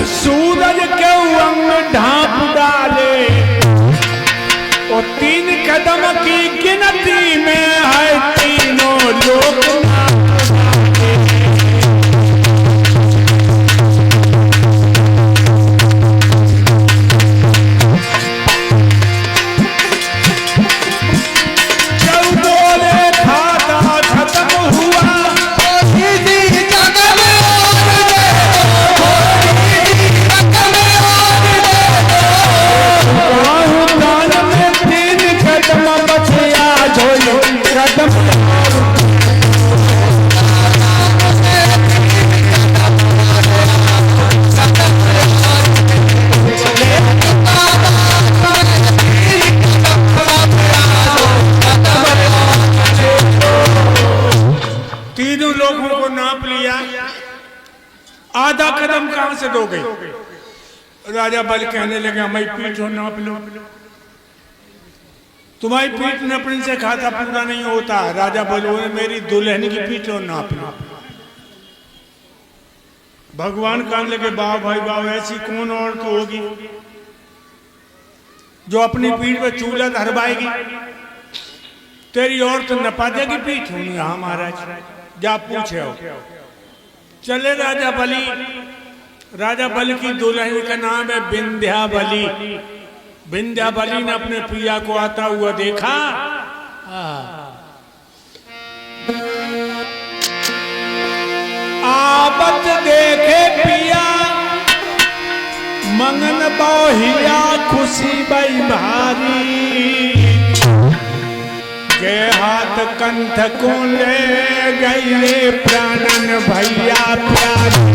सूरज के अंग ढांप डाले और 3 कदम की गिनती में है तीनों लोग। आधा कदम कहां से दोगे? राजा बल कहने लगे हमारी पीठ नाप लो। तुम्हारी पीठ नापने से खाता पूरा नहीं होता। राजा बोलो मेरी दुल्हन की पीठ नाप लो। भगवान कहने लगे वाह भाई वाह, ऐसी कौन औरत होगी जो अपनी पीठ पे चूल्हा धरवाएगी? तेरी औरत नपा देगी पीठ? हाँ महाराज, जा पूछे हो। चले राजा बलि। राजा बलि की दुल्हन का नाम है विंध्याबली। विंध्याबली ने अपने प्रिया को आता हुआ देखा। आवत देखे पिया मंगन बहुया खुशी बई भारी के हाथ कंठ को ले गए प्राणन भैया प्यारी।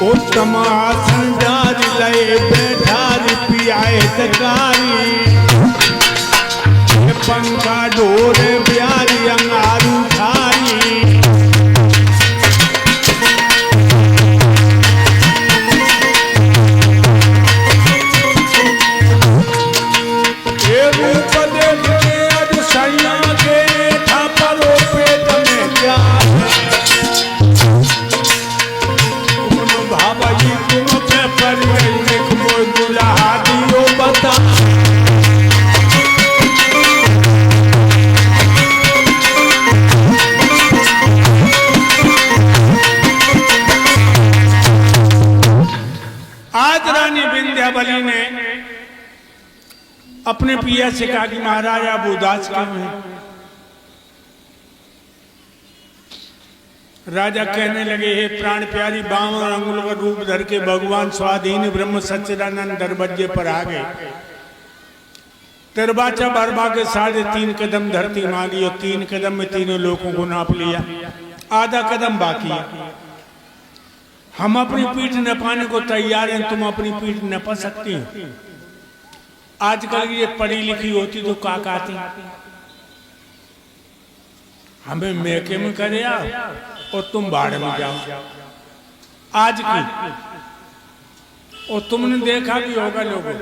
उत्तम आसन डाल लए बैठार पियाए तकारी पंखा डोर ब्यारी अंगारू थारी। विंध्याबली ने अपने पिया से कहा कि महाराज आप उदास क्यों हैं? राजा कहने लगे हे प्राण प्यारी, 52 अंगुल का रूप धर के भगवान स्वाधीन ब्रह्म सच्चिदानंद दरवाजे पर आ गए। दरवाजा भरवा के 3.5 कदम धरती मांगी और 3 कदम में तीनों लोगों को नाप लिया। आधा कदम बाकी है। हम अपनी पीठ नपाने को तैयार हैं, तुम अपनी पीठ नपा सकती हो? आजकल ये पढ़ी लिखी होती तो का कहती हमें मेके में करे और तुम बाढ़ में जाओ। आज की और तुमने देखा भी होगा लोगों,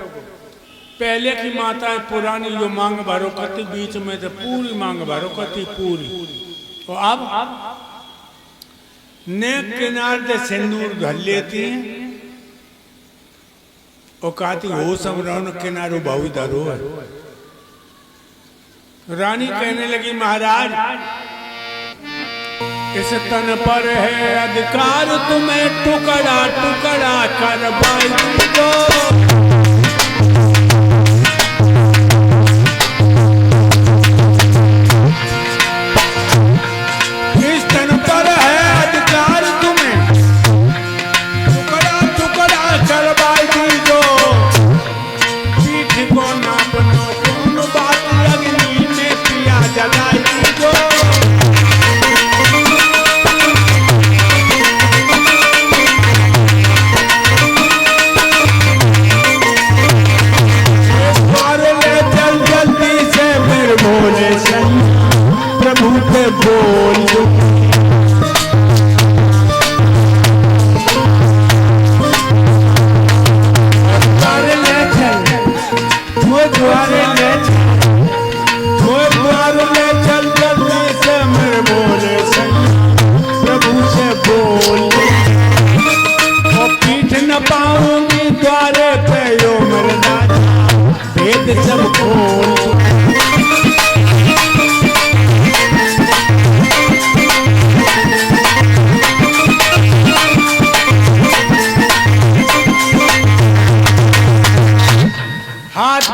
पहले की माताएं पुरानी जो मांग भरो करती, बीच में तो पूरी मांग भरो करती पूरी, और अब नेक किनार से सिंदूर घल लेती हैं और कहती हो सब रौनक किनारो बहु धरो है। रानी कहने लगी महाराज इस तन पर है अधिकार, तुम्हें टुकड़ा टुकड़ा कर दो।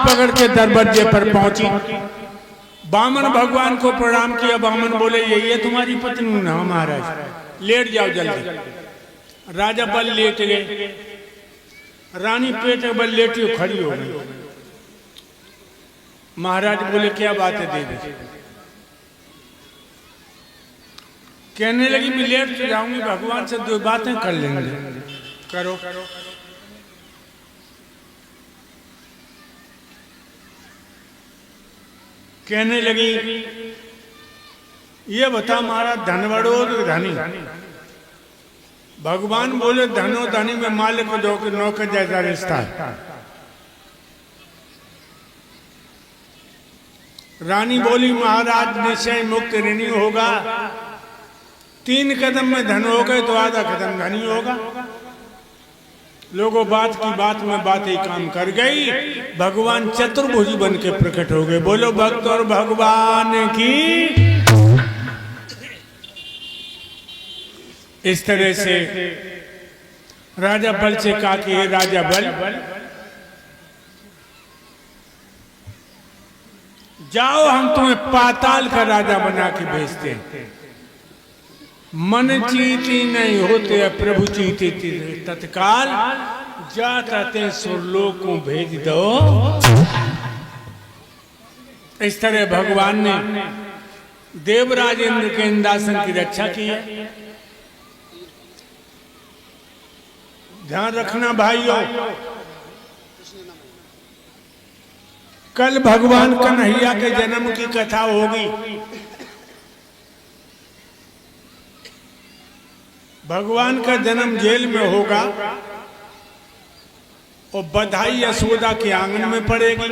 पकड़ के दरवाजे पर पहुंची। बामन भगवान को प्रणाम किया। बामन बोले यही है तुम्हारी पत्नी? ना महाराज। लेट जाओ जल्दी। राजा बल लेट गए। रानी पेट बल लेटी खड़ी हो गई। महाराज बोले क्या बात है देवी? कहने लगी मैं लेट तो जाऊंगी, भगवान से दो बातें कर लेंगे। करो। कहने लगी ये बता महाराज धनवड़ो धनी? भगवान बोले धनो धनी में मालिक नौकर जैसा रिश्ता है। रानी बोली महाराज निश्चय मुक्त ऋणी होगा। 3 कदम में धन हो गए तो आधा कदम धनी होगा। लोगों बात की बात में बात ही काम कर गई। भगवान चतुर्भुजी बन के प्रकट हो गए। बोलो भक्त और भगवान की। इस तरह से राजा बल से कहा कि हे राजा बल, जाओ हम तुम्हें पाताल का राजा बना के भेजते हैं। मन चीती नहीं होते प्रभु चीती तत्काल, जाते सुरलोक को भेज दो। इस तरह भगवान ने देवराज इंद्र के इंद्रासन की रक्षा की है। ध्यान रखना भाइयों, कल भगवान कन्हैया के जन्म की कथा होगी। भगवान का जन्म जेल में होगा और बधाई यशोदा के आंगन में पड़ेगी।